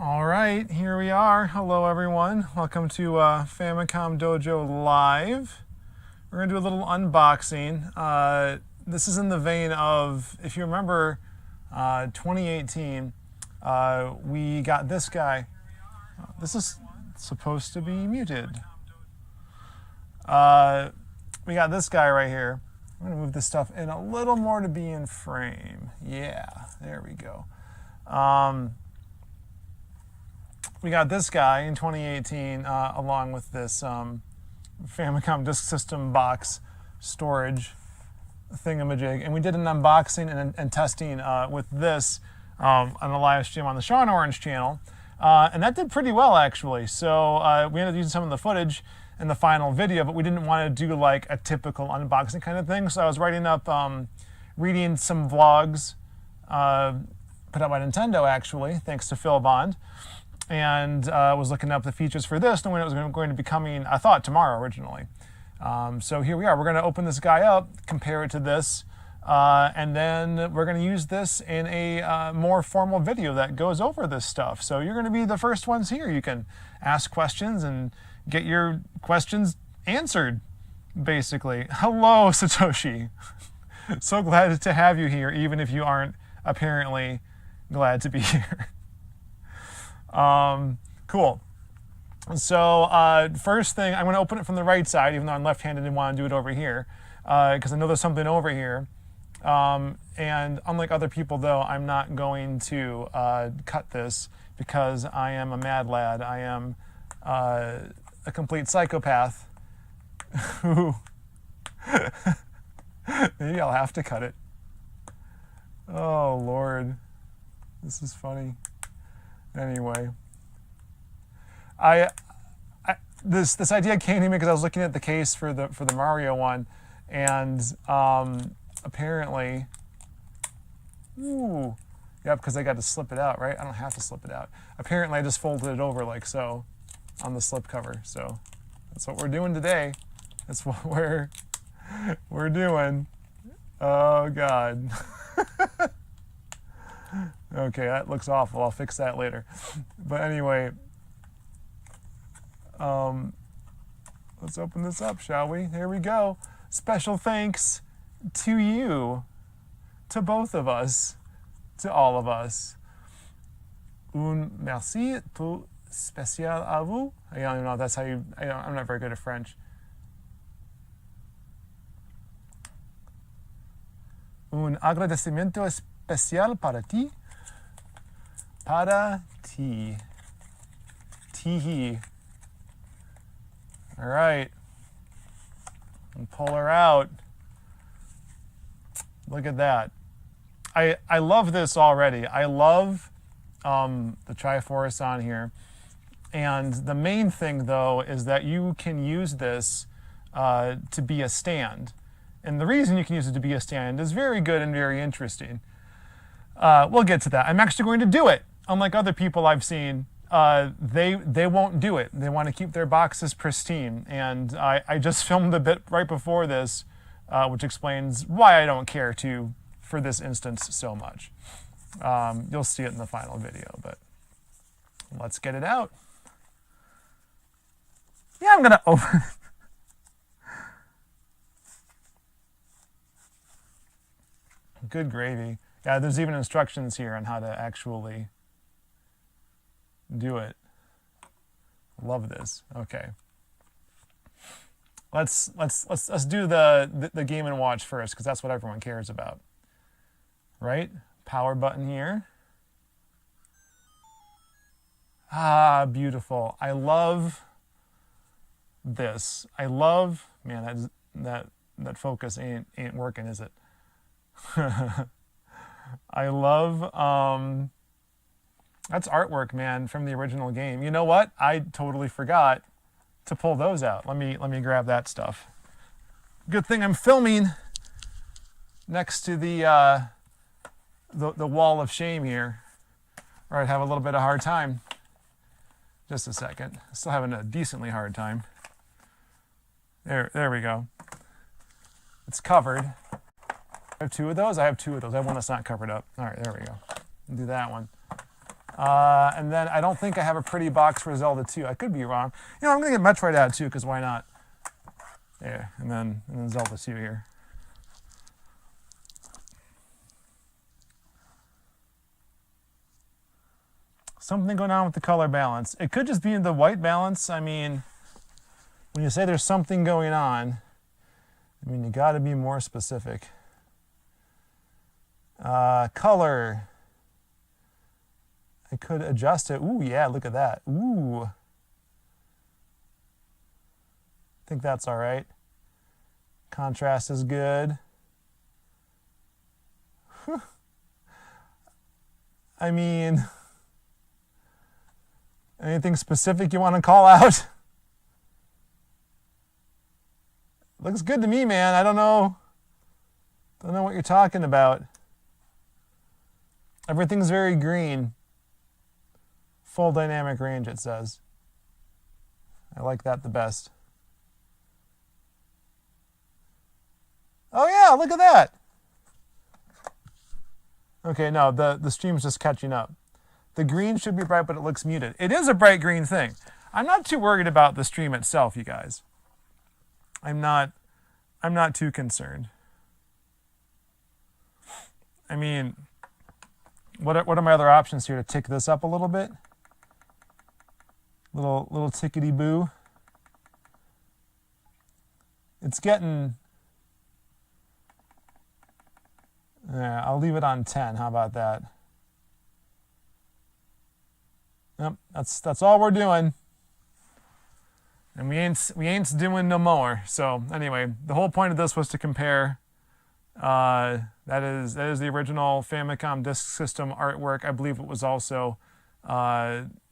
All right, here we are. Hello, everyone. Welcome to Famicom Dojo Live. We're going to do a little unboxing. This is in the vein of, if you remember, 2018, we got this guy. This is supposed to be muted. We got this guy right here. I'm going to move this stuff in a little more to be in frame. Yeah, there we go. We got this guy in 2018 along with this Famicom Disk System box storage thingamajig. And we did an unboxing and testing with this on a live stream on the SeanOrange channel. And that did pretty well, actually. So we ended up using some of the footage in the final video, but we didn't want to do like a typical unboxing kind of thing. So I was writing up, reading some vlogs put out by Nintendo, actually, thanks to Phil Bond. And was looking up the features for this, knowing it was going to be coming, I thought, tomorrow originally. So here we are. We're going to open this guy up, compare it to this, and then we're going to use this in a more formal video that goes over this stuff. So you're going to be the first ones here. You can ask questions and get your questions answered, basically. Hello, Satoshi. So glad to have you here, even if you aren't apparently glad to be here. Cool. So first thing, I'm going to open it from the right side, even though I'm left-handed and want to do it over here, because I know there's something over here. And unlike other people, though, I'm not going to cut this because I am a mad lad. I am a complete psychopath who maybe I'll have to cut it. Oh, Lord. This is funny. Anyway, this idea came to me because I was looking at the case for the Mario one, and apparently, because I got to slip it out, right? I don't have to slip it out. Apparently, I just folded it over like so on the slip cover. So that's what we're doing today. That's what we're doing. Oh God. Okay, that looks awful. I'll fix that later. But anyway, let's open this up, shall we? Here we go. Special thanks to you, to both of us, to all of us. Un merci tout spécial à vous. I don't even know if that's how you... I'm not very good at French. Un agradecimiento especial para ti. Para ti. Tee. All right. And pull her out. Look at that. I love this already. I love the Triforce on here. And the main thing, though, is that you can use this to be a stand. And the reason you can use it to be a stand is very good and very interesting. We'll get to that. I'm actually going to do it. Unlike other people I've seen, they won't do it. They want to keep their boxes pristine. And I just filmed a bit right before this, which explains why I don't care for this instance so much. You'll see it in the final video, but let's get it out. Yeah, I'm going to open it. Good gravy. Yeah, there's even instructions here on how to actually do it. Love this. Okay. Let's do the Game & Watch first, because that's what everyone cares about. Right? Power button here. Ah, beautiful. I love this. I love, man, that focus ain't working, is it? I love, that's artwork, man, from the original game. You know what? I totally forgot to pull those out. Let me grab that stuff. Good thing I'm filming next to the wall of shame here, or I'd have a little bit of a hard time. Just a second. Still having a decently hard time. There we go. It's covered. I have two of those. I have two of those. I have one that's not covered up. All right, there we go. Do that one. And then I don't think I have a pretty box for Zelda 2. I could be wrong. You know, I'm going to get Metroid out too, because why not? There, and then Zelda 2 here. Something going on with the color balance. It could just be in the white balance. I mean, when you say there's something going on, I mean, you got to be more specific. Color. I could adjust it. Ooh, yeah, look at that. Ooh. I think that's all right. Contrast is good. Whew. I mean, anything specific you want to call out? Looks good to me, man. I don't know what you're talking about. Everything's very green. Full dynamic range, it says. I like that the best. Oh yeah, look at that. Okay, no, the stream's just catching up. The green should be bright, but it looks muted. It is a bright green thing. I'm not too worried about the stream itself, you guys. I'm not too concerned. I mean, what are my other options here to tick this up a little bit? Little tickety boo. It's getting. Yeah, I'll leave it on 10. How about that? Yep, that's all we're doing. And we ain't doing no more. So anyway, the whole point of this was to compare. That is the original Famicom Disk System artwork. I believe it was also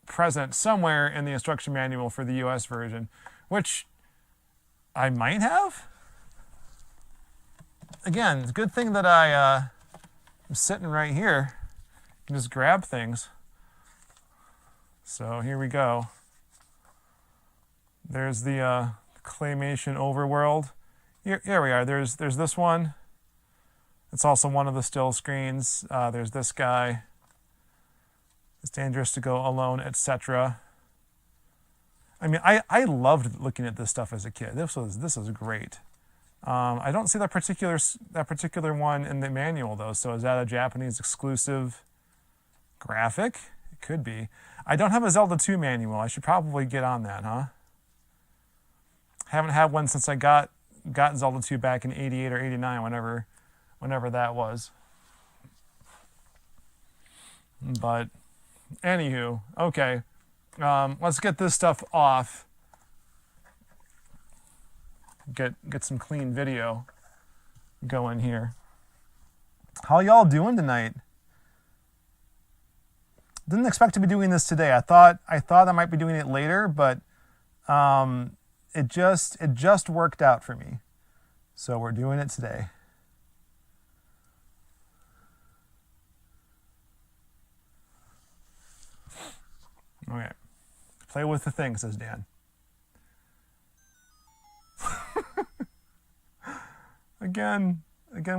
present somewhere in the instruction manual for the US version, which I might have. Again, it's a good thing that I'm sitting right here. I can just grab things. So here we go. There's the claymation overworld. Here we are. There's this one. It's also one of the still screens. There's this guy. It's dangerous to go alone, etc. I mean, I loved looking at this stuff as a kid. This was great. I don't see that particular one in the manual though. So is that a Japanese exclusive graphic? It could be. I don't have a Zelda 2 manual. I should probably get on that, huh? Haven't had one since I got Zelda 2 back in '88 or '89, whenever that was. But anywho, okay. Let's get this stuff off. Get some clean video going here. How y'all doing tonight? Didn't expect to be doing this today. I thought I might be doing it later, but it just worked out for me. So we're doing it today. Okay. Play with the thing, says Dan. Again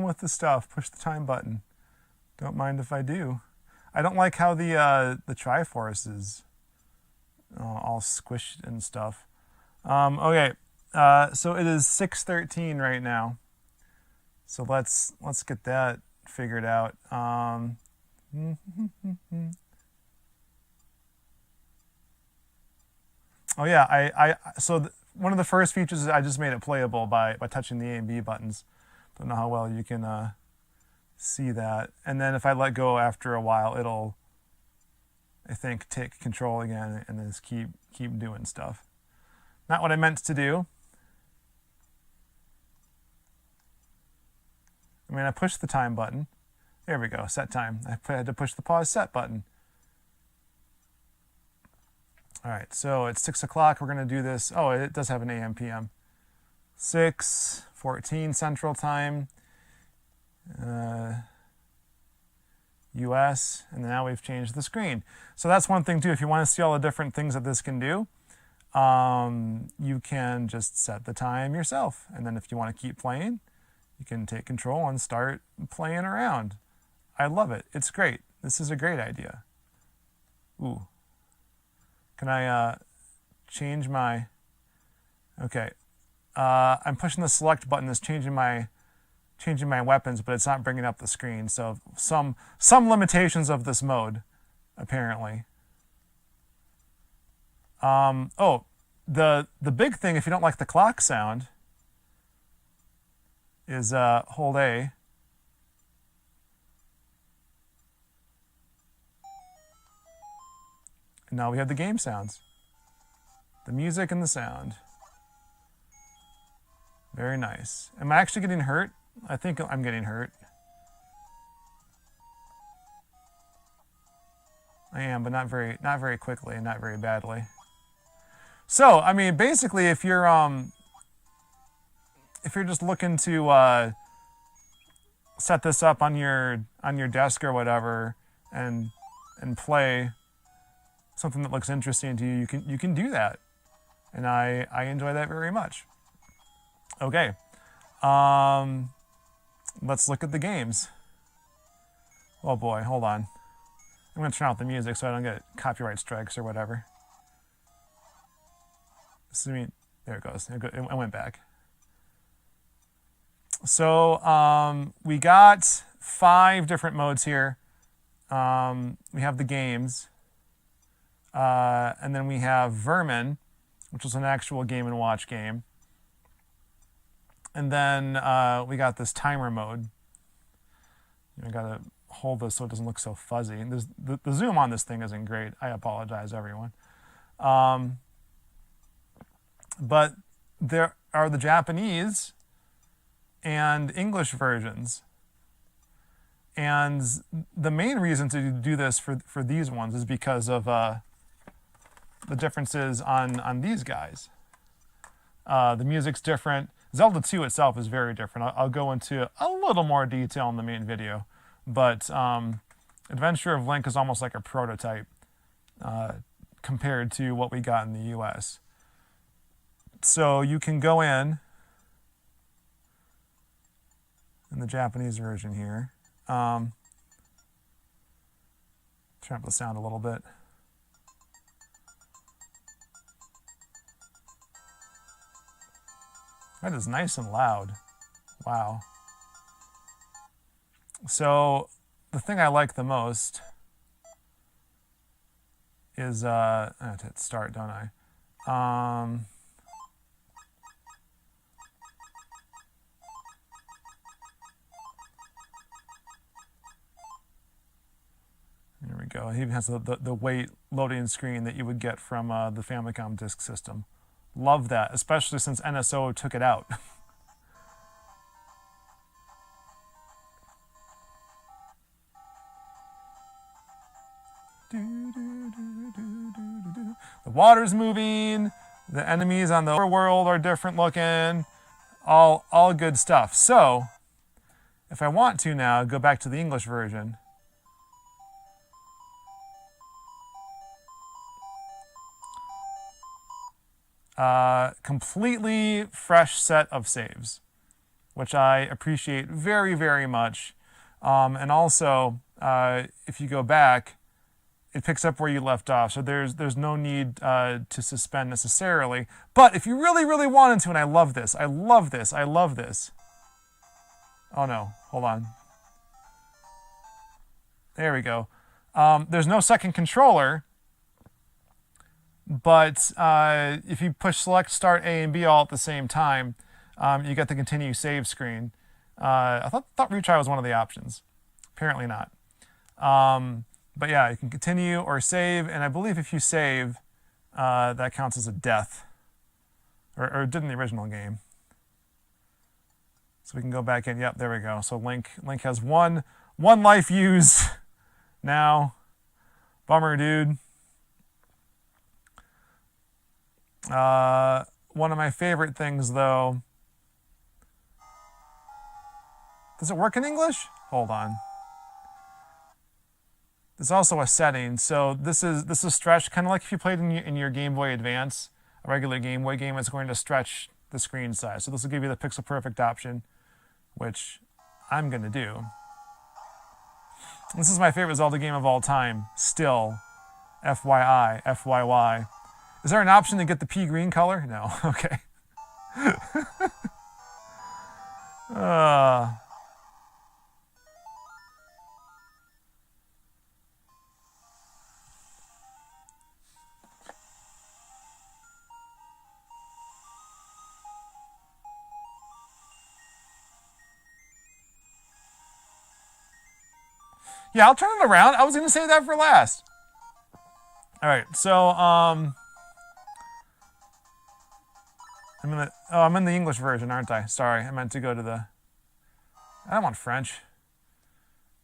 with the stuff. Push the time button. Don't mind if I do. I don't like how the Triforce is all squished and stuff. Okay, so it is 6:13 right now. So let's get that figured out. Oh yeah, one of the first features is I just made it playable by touching the A and B buttons. Don't know how well you can see that. And then if I let go after a while, it'll, I think, take control again and just keep doing stuff. Not what I meant to do. I mean, I pushed the time button. There we go, set time. I had to push the pause set button. All right, so it's 6 o'clock. We're going to do this. Oh, it does have an AM PM. 6:14 Central Time. US, and now we've changed the screen. So that's one thing too. If you want to see all the different things that this can do, you can just set the time yourself. And then if you want to keep playing, you can take control and start playing around. I love it. It's great. This is a great idea. Ooh. Can I change my... Okay. I'm pushing the select button. It's changing my weapons, but it's not bringing up the screen. So some limitations of this mode, apparently. Oh, the big thing, if you don't like the clock sound, is hold A. And now we have the game sounds. The music and the sound. Very nice. Am I actually getting hurt? I think I'm getting hurt. I am, but not very quickly and not very badly. So, I mean, basically, if you're just looking to set this up on your desk or whatever and play something that looks interesting to you, you can do that, and I enjoy that very much. Okay, let's look at the games. Oh boy, hold on. I'm gonna turn out the music so I don't get copyright strikes or whatever. There it goes. It went back. So we got 5 different modes here. We have the games, and then we have Vermin, which is an actual Game & Watch game. And then we got this timer mode. I gotta hold this so it doesn't look so fuzzy. The zoom on this thing isn't great. I apologize, everyone. But there are the Japanese and English versions. And the main reason to do this for these ones is because of the differences on these guys. The music's different. Zelda 2 itself is very different. I'll go into a little more detail in the main video. But Adventure of Link is almost like a prototype compared to what we got in the US. So you can go in the Japanese version here. Turn up the sound a little bit. That is nice and loud. Wow. So the thing I like the most is I have to hit start, don't I? There we go. It even has the wait loading screen that you would get from the Famicom disk system. Love that, especially since NSO took it out. The water's moving. The enemies on the overworld are different looking. All good stuff. So, if I want to now go back to the English version. Completely fresh set of saves, which I appreciate very, very much. And also, if you go back, it picks up where you left off, so there's no need to suspend necessarily. But if you really, really wanted to, and I love this, I love this, I love this. Oh no, hold on. There we go. There's no second controller, but if you push select, start, A, and B all at the same time, you get the continue save screen. I thought retry was one of the options. Apparently not. But yeah, you can continue or save, and I believe if you save, that counts as a death, or it did in the original game. So we can go back in. Yep, there we go. So Link has one life used now. Bummer, dude. One of my favorite things, though. Does it work in English? Hold on. There's also a setting, so this is stretched, kind of like if you played in your Game Boy Advance, a regular Game Boy game, it's going to stretch the screen size. So this will give you the pixel perfect option, which I'm going to do. This is my favorite Zelda game of all time, still. FYI, FYY. Is there an option to get the pea green color? No. Okay. Yeah, I'll turn it around. I was going to save that for last. All right, so I'm in the English version, aren't I? Sorry, I meant to go to the. I don't want French.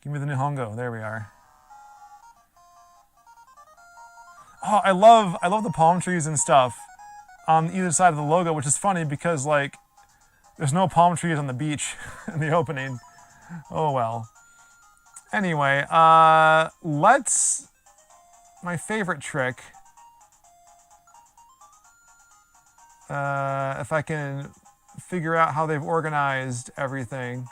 Give me the Nihongo. There we are. Oh, I love the palm trees and stuff on either side of the logo, which is funny because like there's no palm trees on the beach in the opening. Oh well. Anyway, let's. My favorite trick. If I can figure out how they've organized everything.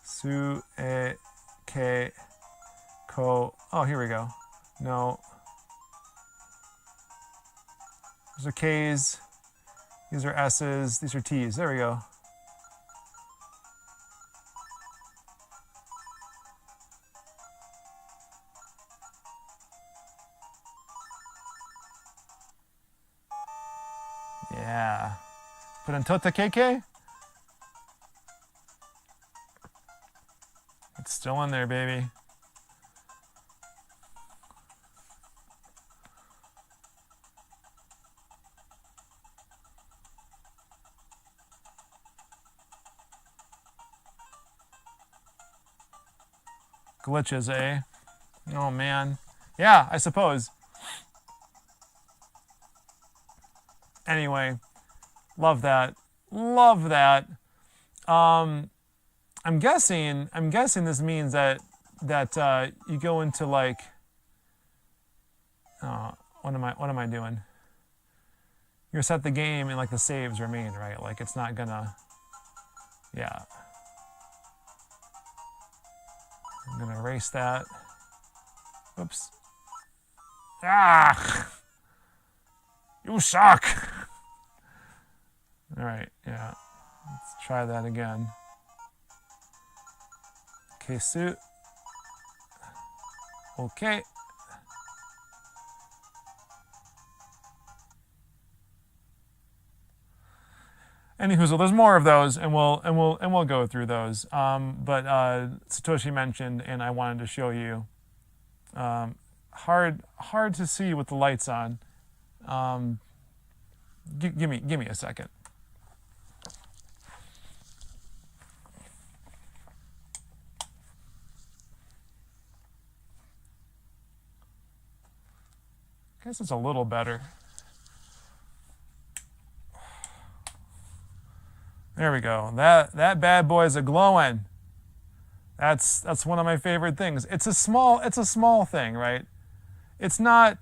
Su, e, ke, ko. Oh, here we go. No. These are K's. These are S's. These are T's. There we go. Yeah. Put in Tota KK. It's still in there, baby. Glitches, eh? Oh, man. Yeah, I suppose. Anyway, love that. Love that. I'm guessing this means that you go into like what am I doing? You set the game and like the saves remain, right? Like it's not gonna. Yeah. I'm gonna erase that. Oops. Ah! You suck! Alright, yeah. Let's try that again. Okay, suit. Okay. Anywho, so there's more of those, and we'll go through those. But Satoshi mentioned, and I wanted to show you. Hard to see with the lights on. Give me a second. I guess it's a little better. There we go. That bad boy is a glowing. That's one of my favorite things. It's a small thing, right? It's not.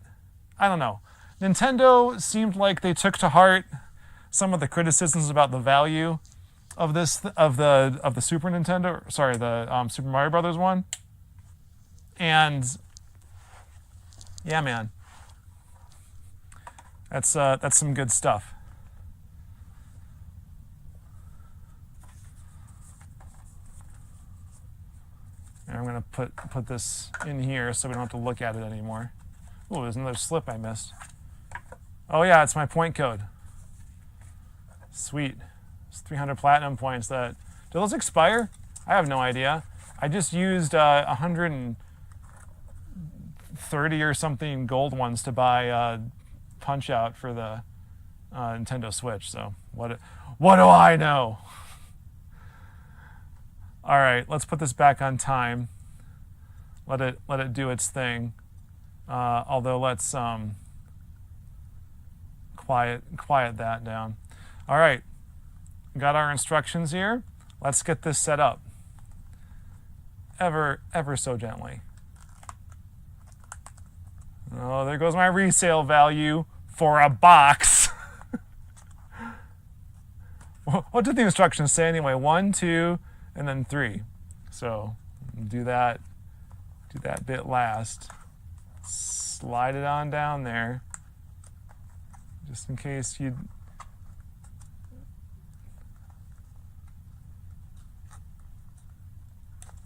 I don't know. Nintendo seemed like they took to heart some of the criticisms about the value of the Super Nintendo. Sorry, the Super Mario Brothers one. And yeah, man, that's some good stuff. And I'm gonna put this in here so we don't have to look at it anymore. Oh, there's another slip I missed. Oh yeah, it's my point code. Sweet. It's 300 platinum points. Do those expire? I have no idea. I just used 130 or something gold ones to buy Punch Out for the Nintendo Switch. So what do I know? All right, let's put this back on time. Let it do its thing. Although let's quiet that down. All right, got our instructions here. Let's get this set up. Ever so gently. Oh, there goes my resale value for a box. what did the instructions say anyway? 1, 2, and then 3. So do that bit last. Slide it on down there, just in case you.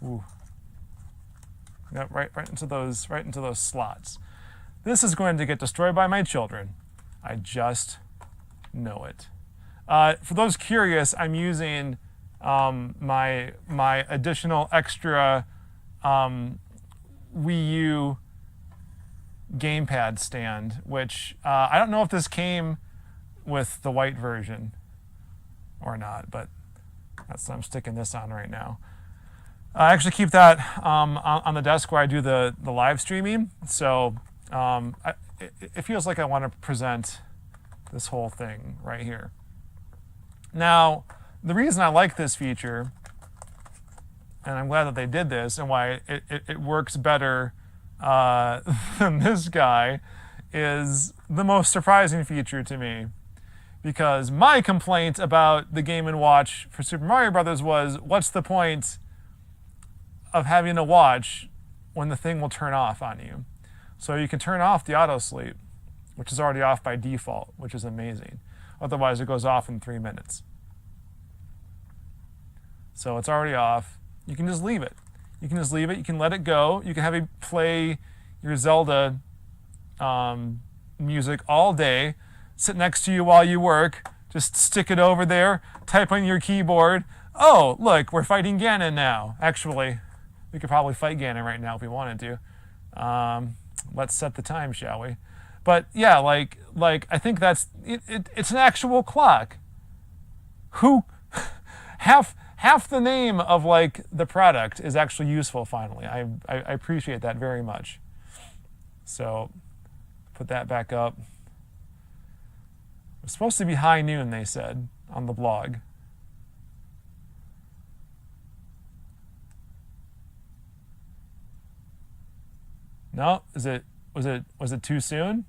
Ooh. Yep, right into those slots. This is going to get destroyed by my children. I just know it. For those curious, I'm using my additional extra Wii U gamepad stand, which I don't know if this came with the white version or not, but that's what I'm sticking this on right now. I actually keep that on the desk where I do the live streaming, so it feels like I want to present this whole thing right here. Now, the reason I like this feature, and I'm glad that they did this, and why it works better than this guy, is the most surprising feature to me. Because my complaint about the Game & Watch for Super Mario Brothers was, what's the point of having a watch when the thing will turn off on you? So you can turn off the auto sleep, which is already off by default, which is amazing. Otherwise, it goes off in 3 minutes. So it's already off. You can just leave it. You can just leave it. You can let it go. You can have it play your Zelda music all day, sit next to you while you work. Just stick it over there, type on your keyboard. Oh, look, we're fighting Ganon now. Actually, we could probably fight Ganon right now if we wanted to. Let's set the time, shall we? But yeah, like I think that's it's an actual clock. Who half the name of like the product is actually useful. Finally, I appreciate that very much. So put that back up. It's supposed to be high noon, they said on the blog. No, was it too soon?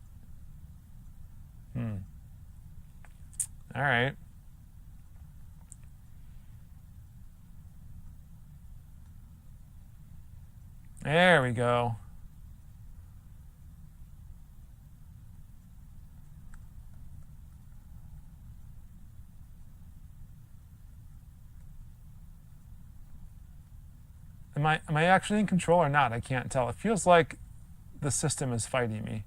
All right. There we go. Am I actually in control or not? I can't tell. It feels like the system is fighting me.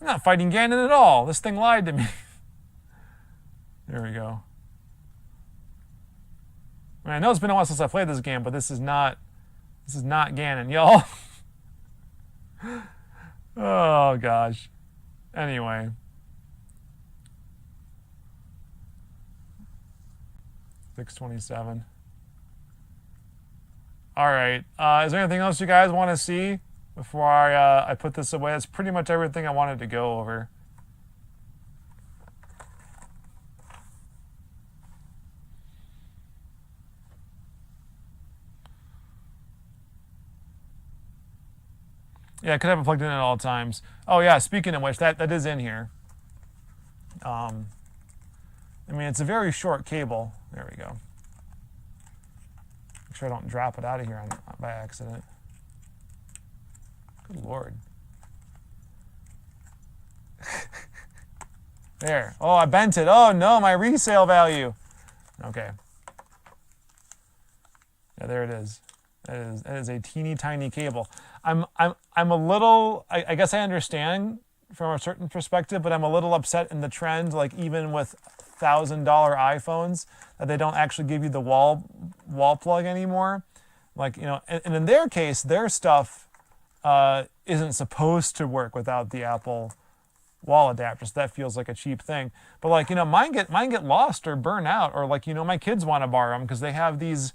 I'm not fighting Ganon at all. This thing lied to me. There we go. I mean, I know it's been a while since I played this game, but this is not Ganon, y'all. Oh gosh. Anyway. $627. All right. Is there anything else you guys want to see before I put this away? That's pretty much everything I wanted to go over. Yeah, I could have it plugged in at all times. Oh yeah, speaking of which, that is in here. I mean, it's a very short cable. There we go. Make sure I don't drop it out of here by accident. Good Lord. There. Oh, I bent it. Oh no, my resale value. Okay. Yeah, there it is. That is a teeny tiny cable. I'm a little. I guess I understand from a certain perspective, but I'm a little upset in the trend. Like even with $1,000 iPhones, that they don't actually give you the wall plug anymore. Like, you know, and in their case, their stuff isn't supposed to work without the Apple wall adapter. So that feels like a cheap thing. But like, you know, mine get lost or burn out, or like, you know, my kids want to borrow them because they have these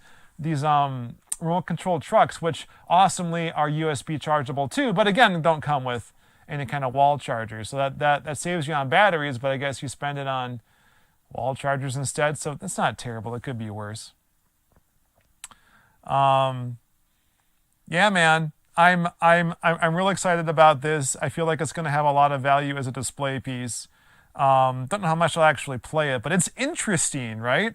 remote control trucks, which awesomely are USB chargeable too, but again, don't come with any kind of wall charger. So that saves you on batteries, but I guess you spend it on wall chargers instead. So that's not terrible. It could be worse. Yeah, man, I'm real excited about this. I feel like it's going to have a lot of value as a display piece. Don't know how much I'll actually play it, but it's interesting, right?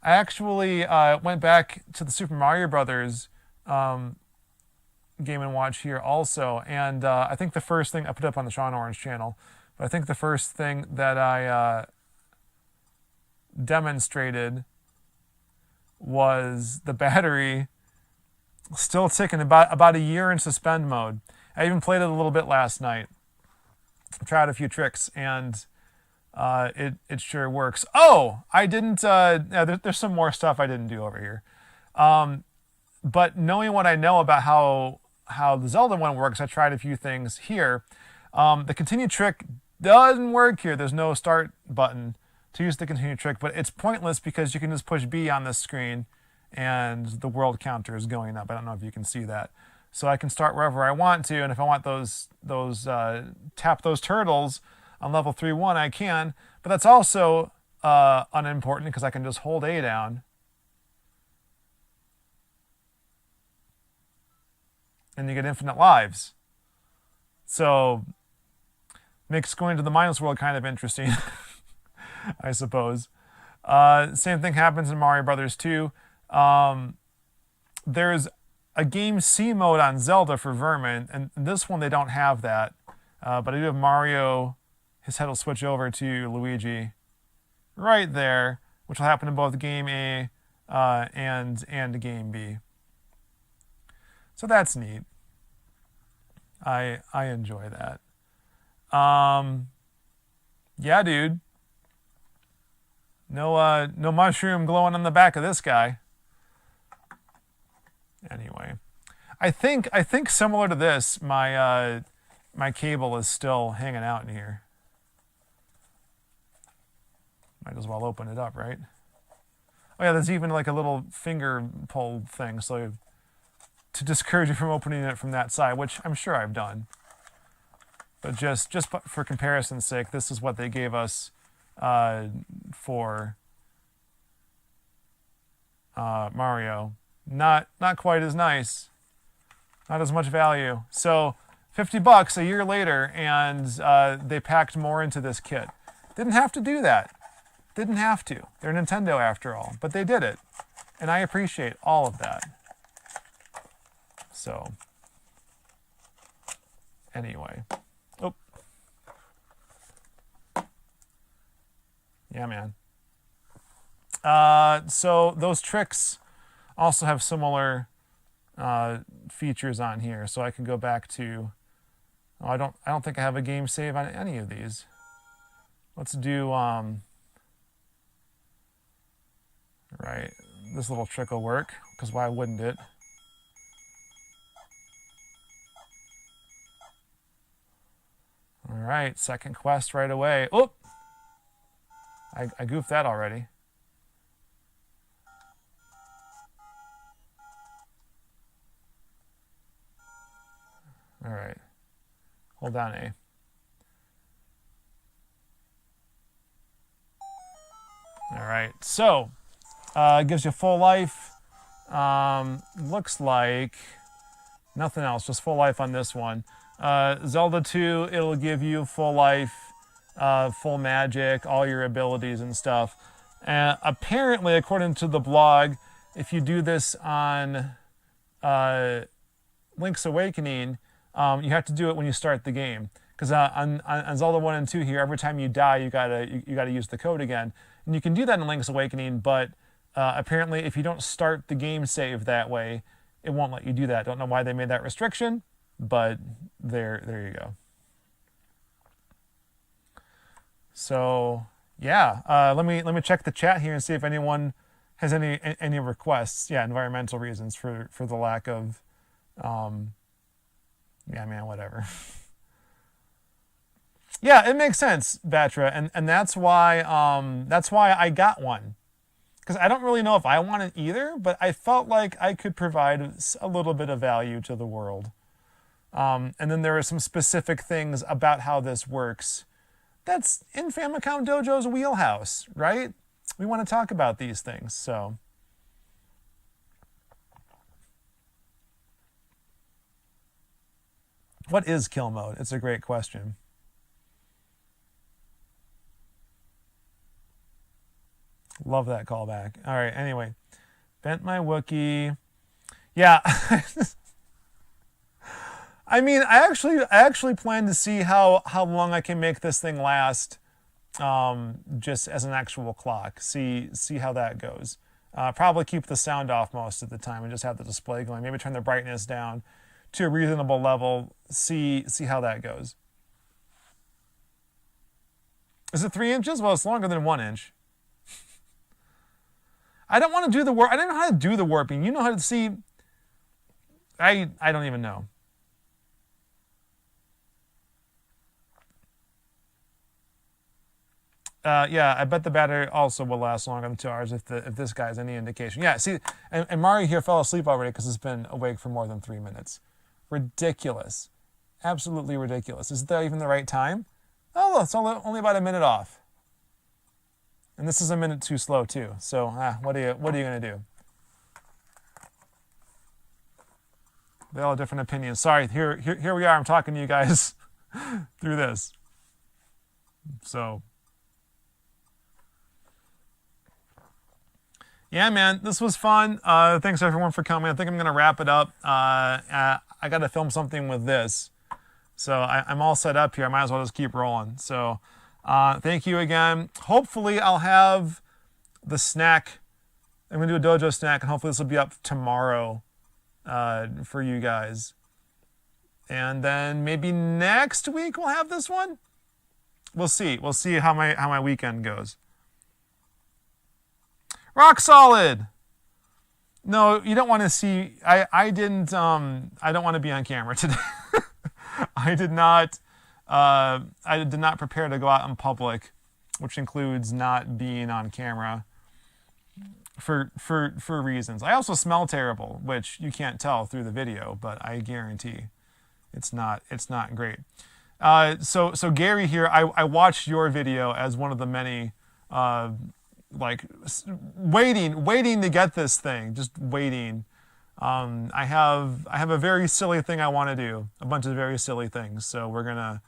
I actually went back to the Super Mario Brothers Game & Watch here also, and I think the first thing, I put it up on the SeanOrange channel, but I think the first thing that I demonstrated was the battery still ticking, about a year in suspend mode. I even played it a little bit last night. Tried a few tricks, and it sure works. Oh, I didn't, there's some more stuff I didn't do over here. But knowing what I know about how the Zelda one works, I tried a few things here. The continue trick doesn't work here. There's no start button to use the continue trick, but it's pointless because you can just push B on this screen and the world counter is going up. I don't know if you can see that. So I can start wherever I want to, and if I want those tap those turtles on level 3-1, I can. But that's also unimportant because I can just hold A down and you get infinite lives. So makes going to the minus world kind of interesting, I suppose. Same thing happens in Mario Brothers 2. There's a Game C mode on Zelda for Vermin, and this one they don't have that. But I do have Mario, his head will switch over to Luigi right there, which will happen in both Game A and Game B. So that's neat. I enjoy that. Yeah, dude. No mushroom glowing on the back of this guy. Anyway, I think similar to this, my cable is still hanging out in here. Might as well open it up, right? Oh yeah, there's even like a little finger pull thing, so to discourage you from opening it from that side, which I'm sure I've done. But just for comparison's sake, this is what they gave us for Mario. Not quite as nice. Not as much value. So $50 a year later, and they packed more into this kit. Didn't have to do that. Didn't have to. They're Nintendo after all, but they did it. And I appreciate all of that. So, anyway. Oh. Yeah, man. So those tricks also have similar features on here. So I can go back to, I don't think I have a game save on any of these. Let's do, right, this little trick will work, because why wouldn't it? All right, second quest right away. Oh, I goofed that already. All right, hold down A. All right, so gives you full life. Looks like nothing else, just full life on this one. Zelda 2, it'll give you full life, full magic, all your abilities and stuff. Apparently, according to the blog, if you do this on Link's Awakening, you have to do it when you start the game. Because on Zelda 1 and 2 here, every time you die, you gotta use the code again. And you can do that in Link's Awakening, but apparently if you don't start the game save that way, it won't let you do that. Don't know why they made that restriction, but there you go. So yeah, let me check the chat here and see if anyone has any requests. Yeah, environmental reasons for the lack of, yeah, man, whatever. Yeah, it makes sense, Batra, and that's why I got one, because I don't really know if I want it either, but I felt like I could provide a little bit of value to the world. And then there are some specific things about how this works that's in Famicom Dojo's wheelhouse, right? We want to talk about these things, so. What is kill mode? It's a great question. Love that callback. All right, anyway. Bent my Wookiee. Yeah. I mean, I actually plan to see how long I can make this thing last, just as an actual clock. See how that goes. Probably keep the sound off most of the time and just have the display going. Maybe turn the brightness down to a reasonable level. See how that goes. Is it 3 inches? Well, it's longer than 1 inch. I don't want to do the warp. I don't know how to do the warping. You know how to see. I don't even know. Yeah, I bet the battery also will last longer than 2 hours if this guy is any indication. Yeah, see, and Mario here fell asleep already because it's been awake for more than 3 minutes. Ridiculous. Absolutely ridiculous. Is that even the right time? Oh, it's only about a minute off. And this is a minute too slow too. So, what are you gonna do? They all have different opinions. Sorry, here we are. I'm talking to you guys through this. So, yeah, man, this was fun. Thanks everyone for coming. I think I'm gonna wrap it up. I got to film something with this, so I'm all set up here. I might as well just keep rolling. So, thank you again. Hopefully, I'll have the snack. I'm gonna do a dojo snack, and hopefully this will be up tomorrow for you guys. And then maybe next week we'll have this one. We'll see. We'll see how my weekend goes. Rock solid. No, you don't want to see. I didn't. I don't want to be on camera today. I did not prepare to go out in public, which includes not being on camera for reasons. I also smell terrible, which you can't tell through the video, but I guarantee it's not great. So Gary here, I watched your video as one of the many like waiting to get this thing, just waiting. I have a very silly thing I want to do, a bunch of very silly things. So we're gonna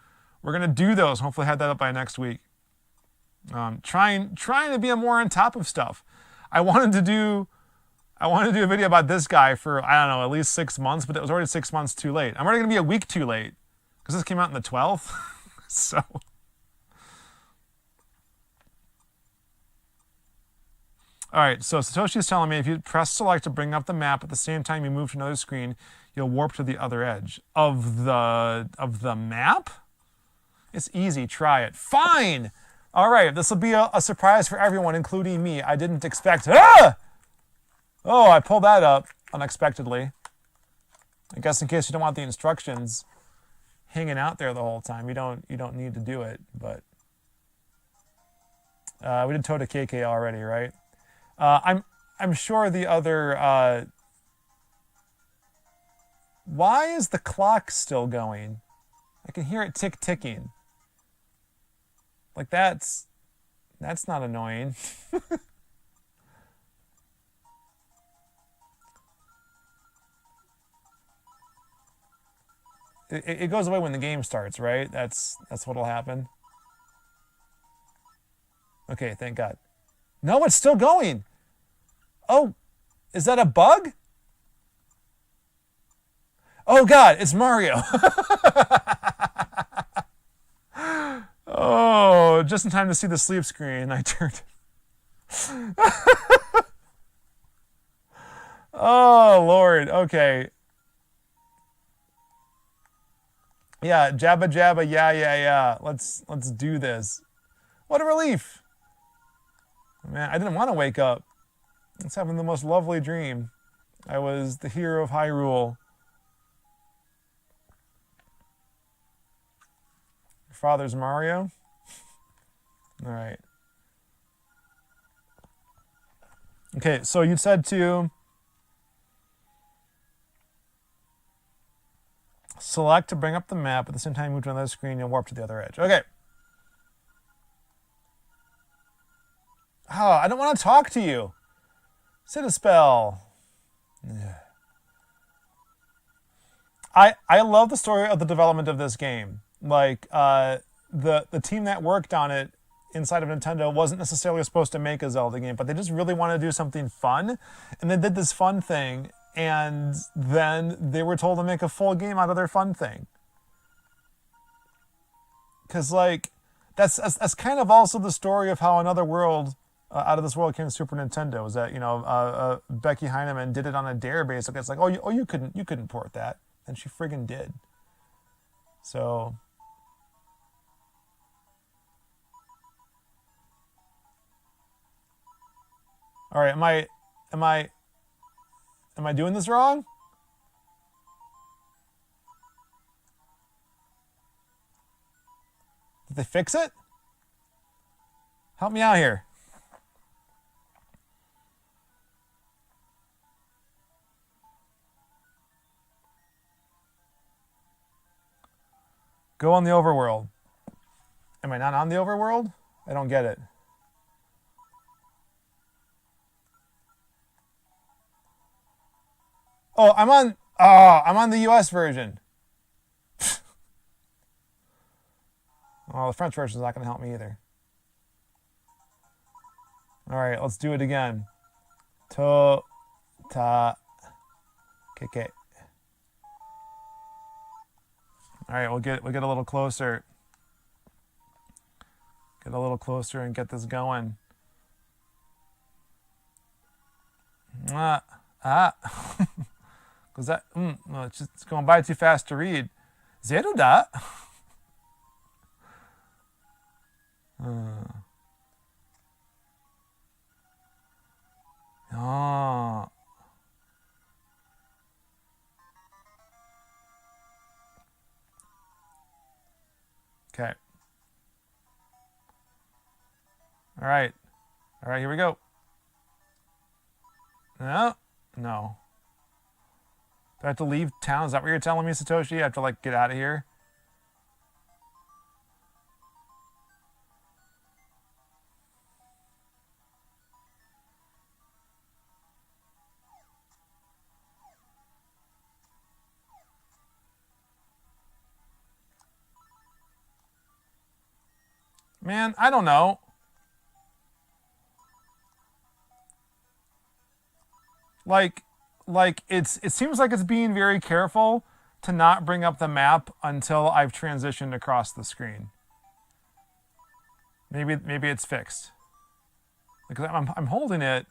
do those. Hopefully have that up by next week. Trying to be more on top of stuff. I wanted to do a video about this guy for, I don't know, at least 6 months, but it was already 6 months too late. I'm already gonna be a week too late because this came out on the 12th. So. All right, so Satoshi is telling me if you press select to bring up the map at the same time you move to another screen, you'll warp to the other edge of the map. It's easy. Try it. Fine. All right, this will be a surprise for everyone, including me. I didn't expect. Ah! Oh, I pulled that up unexpectedly. I guess in case you don't want the instructions hanging out there the whole time, you don't need to do it. But we did Tota KK already, right? I'm sure the other. Why is the clock still going? I can hear it ticking. Like that's not annoying. It goes away when the game starts, right? That's what'll happen. Okay, thank God. No, it's still going. Oh, is that a bug? Oh God, it's Mario. Oh, just in time to see the sleep screen. I turned. Oh Lord. Okay. Yeah, jabba jabba. Yeah. Let's do this. What a relief. Man, I didn't want to wake up. I was having the most lovely dream. I was the hero of Hyrule. Your father's Mario? All right. Okay, so you said to select to bring up the map. At the same time, move to another screen, you'll warp to the other edge. Okay. Oh, I don't want to talk to you. Sit a spell. Yeah. I love the story of the development of this game. Like the team that worked on it inside of Nintendo wasn't necessarily supposed to make a Zelda game, but they just really wanted to do something fun, and they did this fun thing, and then they were told to make a full game out of their fun thing. Because, like, that's kind of also the story of how Another World, Out of This World came to Super Nintendo, is that, you know, Becky Heineman did it on a dare basically. It's like, you couldn't port that. And she friggin' did. So... all right, am I doing this wrong? Did they fix it? Help me out here. Go on the overworld. Am I not on the overworld? I don't get it. Oh, I'm on the US version. Oh, the French version's not going to help me either. All right, let's do it again. To, ta, keke. All right, we'll get a little closer. Get a little closer and get this going. Because that, no, it's going by too fast to read. Zelda. Oh. Okay. All right, here we go. No. Do I have to leave town? Is that what you're telling me, Satoshi? I have to, like, get out of here? Man, I don't know. Like it seems like it's being very careful to not bring up the map until I've transitioned across the screen. Maybe it's fixed. Because I'm holding it.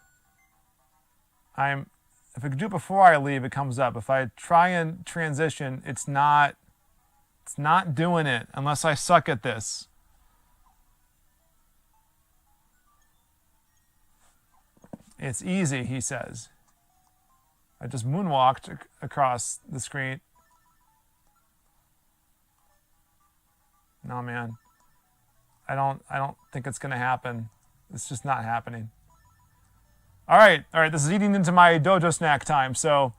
If I do it before I leave, it comes up. If I try and transition, it's not doing it unless I suck at this. It's easy, he says. I just moonwalked across the screen. No, man. I don't think it's going to happen. It's just not happening. All right. This is eating into my dojo snack time. So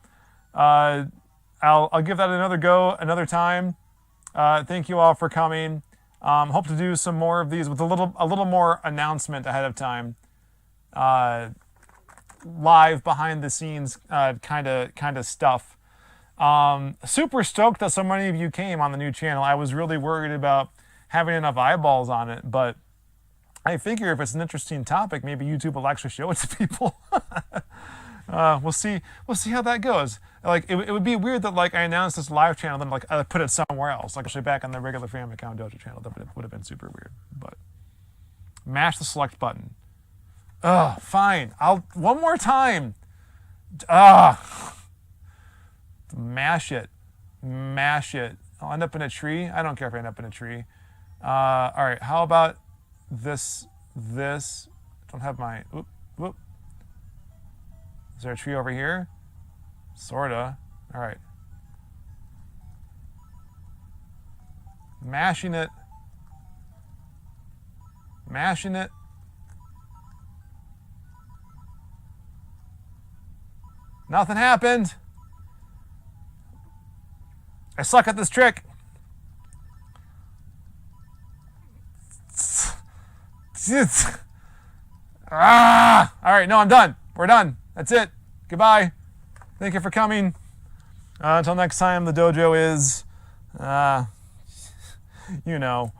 I'll give that another go another time. Thank you all for coming. Hope to do some more of these with a little more announcement ahead of time. Live behind the scenes kind of stuff. Super stoked that so many of you came on the new channel. I was really worried about having enough eyeballs on it, but I figure if it's an interesting topic, maybe YouTube will actually show it to people. We'll see how that goes. Like it would be weird that like I announced this live channel, then like I put it somewhere else, like actually back on the regular Famicom Dojo channel. That would have been super weird. But mash the select button. Fine. I'll one more time. Mash it. I'll end up in a tree. I don't care if I end up in a tree. All right. How about this? Don't have my. Whoop. Is there a tree over here? Sorta. All right. Mashing it. Nothing happened. I suck at this trick. All right, no, I'm done. We're done. That's it. Goodbye. Thank you for coming. Until next time, the dojo is,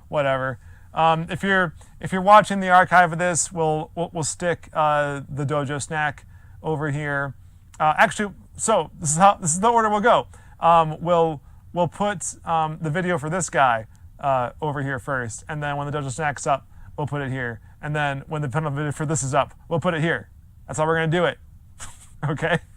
whatever. If you're watching the archive of this, we'll stick the dojo snack over here. Actually, so this is the order we'll go. We'll put the video for this guy over here first, and then when the dojo snack's up, we'll put it here, and then when the video for this is up, we'll put it here. That's how we're gonna do it. Okay.